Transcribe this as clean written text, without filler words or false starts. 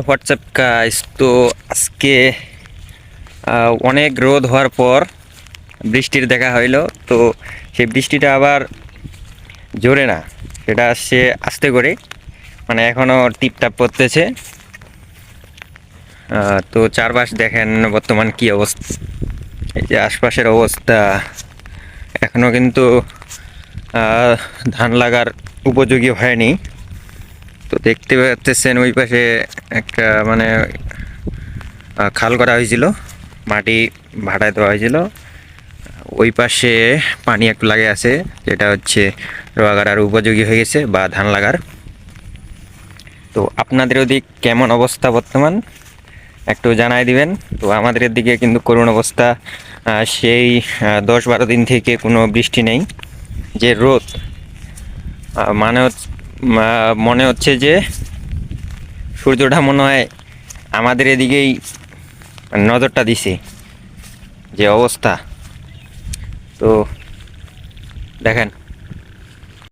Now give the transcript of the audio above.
WhatsApp guys, তো আজকে অনেক রোদ হওয়ার পর বৃষ্টির দেখা হইলো। তো সেই বৃষ্টিটা আবার জোরে না, সেটা আসছে আস্তে করে, মানে এখনও টিপটাপ পড়তেছে। তো চারপাশ দেখেন বর্তমান কি অবস্থা, এই যে আশপাশের অবস্থা। এখনও কিন্তু ধান লাগার উপযোগী হয়নি। তো দেখতে পাচ্ছেন ওই পাশে একটা মানে খাল করা হয়েছিল, মাটি ভাড়ায় দেওয়া হয়েছিল। ওই পাশে পানি একটু লাগে আছে, যেটা হচ্ছে রোয়া গাড়ার উপযোগী হয়ে গেছে বা ধান লাগার। তো আপনাদের ওদিক কেমন অবস্থা বর্তমান একটু জানাই দিবেন। তো আমাদের দিকে কিন্তু করুণ অবস্থা। সেই 10-12 দিন থেকে কোনো বৃষ্টি নেই, যে রোদ। মানে মনে হচ্ছে যে সূর্যটা মনে হয় আমাদের এদিকেই নজরটা দিছে, যে অবস্থা। তো দেখেন।